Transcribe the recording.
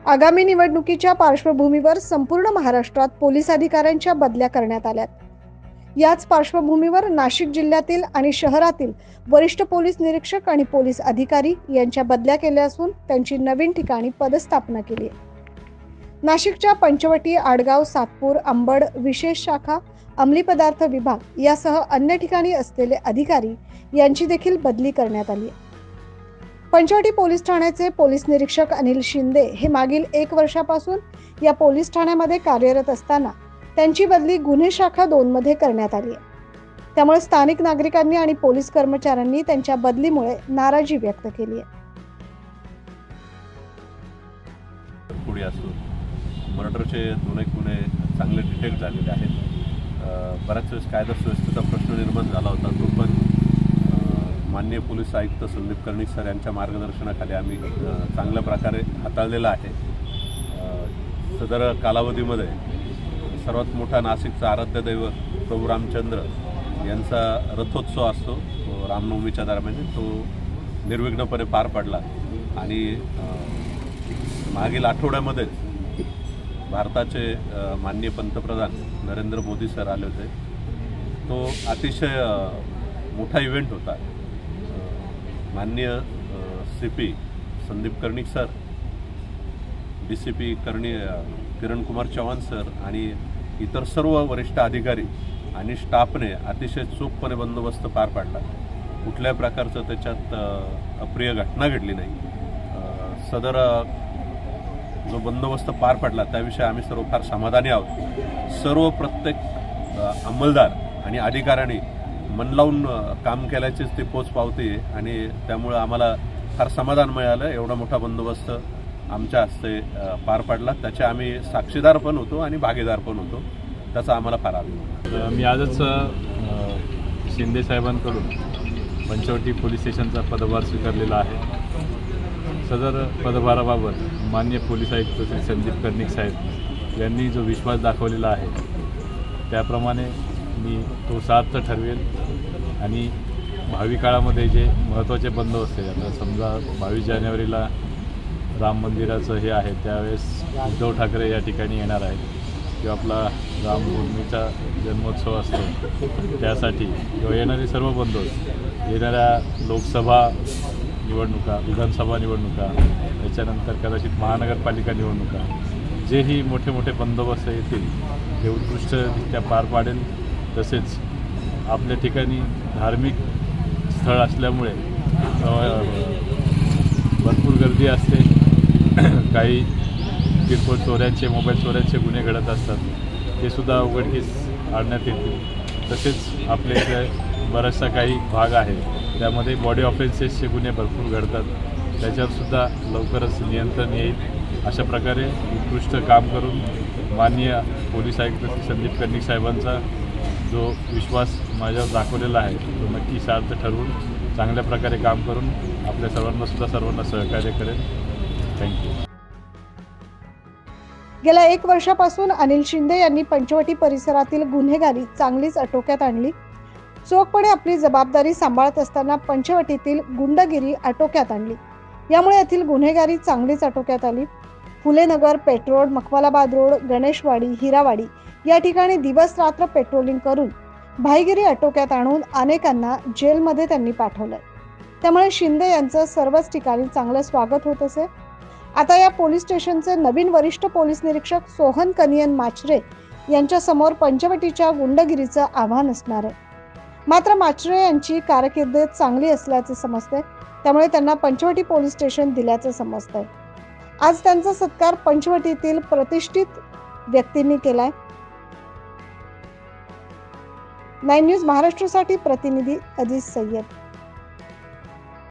आगामी निवडणुकीच्या पार्श्वभूमीवर संपूर्ण महाराष्ट्रात पोलीस अधिकाऱ्यांच्या बदल्या करण्यात आल्यात। याच पार्श्वभूमीवर नाशिक जिल्ह्यातील आणि शहरातील वरिष्ठ पोलीस निरीक्षक आणि पोलीस अधिकारी यांच्या बदल्या केल्या असून त्यांची नवीन ठिकाणी पदस्थापना केली आहे। नाशिकच्या पंचवटी, आडगाव, सातपूर, अंबड विशेष शाखा, अंमली पदार्थ विभाग यासह अन्य ठिकाणी असलेले अधिकारी यांची देखील बदली करण्यात आली आहे। पंचवटी पोलीस ठाण्याचे पोलीस निरीक्षक अनिल शिंदे हे मागील 1 वर्षापासून या पोलीस ठाण्यामध्ये कार्यरत असताना त्यांची बदली गुन्हे शाखा 2 मध्ये करण्यात आली आहे। त्यामुळे स्थानिक नागरिकांनी आणि पोलीस कर्मचाऱ्यांनी त्यांच्या बदलीमुळे नाराजी व्यक्त केली आहे। पुढे असो मर्डरचे 2 गुन्हे चांगले डिटेक्ट झालेले आहेत। बऱ्याच वेळेस कायदा सुव्यवस्थेचा प्रश्न निर्माण झाला होता, तो पण माननीय पोलीस आयुक्त संदीप कर्णिक सर यांच्या मार्गदर्शनाखाली आम्ही चांगल्या प्रकारे हाताळलेला आहे। सदर कालावधीमध्ये सर्वात मोठा नाशिकचा आराध्य दैवत प्रभू रामचंद्र यांचा रथोत्सव असतो, रामनवमीच्या दरम्यान तो निर्विघ्नपणे पार पडला आणि मागील आठवड्यामध्ये भारताचे माननीय पंतप्रधान नरेंद्र मोदी सर आले होते। तो अतिशय मोठा इव्हेंट होता। माननीय CP Sandeep Karnik sir, DCP Kiran Kumar Chavan sir आणि इतर सर्व वरिष्ठ अधिकारी आणि स्टाफने अतिशय चोखपणे बंदोबस्त पार पाडला। कुठल्याही प्रकारचं त्याच्यात अप्रिय घटना घडली नाही। सदर जो बंदोबस्त पार पडला त्याविषयी आम्ही सर्व फार समाधानी आहोत। सर्व प्रत्येक अंमलदार आणि अधिकाऱ्यांनी मन लावून काम केल्याचीच ती पोच पावती आहे आणि त्यामुळे आम्हाला फार समाधान मिळालं। एवढा मोठा बंदोबस्त आमच्या हस्ते पार पडला, त्याचे आम्ही साक्षीदार पण होतो आणि भागीदार पण होतो, त्याचा आम्हाला फार अभिमान। मी आजच शिंदे साहेबांकडून पंचवटी पोलीस स्टेशनचा पदभार स्वीकारलेला आहे। सदर पदभाराबाबत माननीय पोलीस आयुक्त श्री संदीप कर्णिक साहेब यांनी जो विश्वास दाखवलेला आहे त्याप्रमाणे मी तो सार्थ ठरवेल आणि भावी काळामध्ये जे महत्त्वाचे बंदोबस्त आहे, आता समजा 22 जानेवारीला राम मंदिराचं हे आहे, त्यावेळेस उद्धव ठाकरे या ठिकाणी येणार आहेत किंवा आपला रामभूमीचा जन्मोत्सव असतो त्यासाठी किंवा येणारे सर्व बंदोबस्त, येणाऱ्या लोकसभा निवडणुका, विधानसभा निवडणुका, त्याच्यानंतर कदाचित महानगरपालिका निवडणुका, जेही मोठे मोठे बंदोबस्त येतील ते उत्कृष्टरित्या पार पाडेल। तसेच आपल्या ठिकाणी धार्मिक स्थळ असल्यामुळे भरपूर गर्दी असते, काही किरकोळ चोऱ्यांचे, मोबाईल चोऱ्यांचे गुन्हे घडत असतात, ते सुद्धा उघडकीस आणण्यात येतील। तसेच आपल्या इथे बराचसा काही भाग आहे त्यामध्ये बॉडी ऑफेन्सेसचे गुन्हे भरपूर घडतात, त्याच्यावरसुद्धा लवकरच नियंत्रण येईल। अशा प्रकारे उत्कृष्ट काम करून माननीय पोलीस आयुक्त संदीप कर्णिक साहेबांचा जो विश्वास माझ्यावर दाखवलेला आहे तो नक्की सार्थ ठरवून चांगल्या प्रकारे काम करून आपल्या सर्वांना सहकार्य करेल। थँक्यू। गेल्या 1 वर्षापासून अनिल शिंदे यांनी पंचवटी परिसरातील गुन्हेगारी चांगलीच आटोक्यात आणली। चोखपणे आपली जबाबदारी सांभाळत असताना पंचवटीतील गुंडगिरी आटोक्यात आणली। यामुळे येथील गुन्हेगारी चांगलीच आटोक्यात आली। फुलेनगर, पेट्रोल, मखमलाबाद रोड, गणेशवाडी, हिरावाडी या ठिकाणी दिवस रात्र पेट्रोलिंग करून भाईगिरी आटोक्यात आणून अनेकांना जेलमध्ये त्यांनी पाठवलंय। त्यामुळे शिंदे यांचं सर्वच ठिकाणी चांगलं स्वागत होत असे। आता या पोलीस स्टेशनचे नवीन वरिष्ठ पोलीस निरीक्षक सोहन कनियन माचरे यांच्या समोर पंचवटीच्या गुंडगिरीचं आव्हान असणार आहे। मात्र माचरे यांची कारकीर्द चांगली असल्याचे समजते, त्यामुळे त्यांना पंचवटी पोलीस स्टेशन दिल्याचं समजतंय। आज त्यांचा सत्कार पंचवटीतील प्रतिष्ठित व्यक्तींनी केलाय। 9 न्यूज महाराष्ट्रासाठी प्रतिनिधी अजीज सय्यद।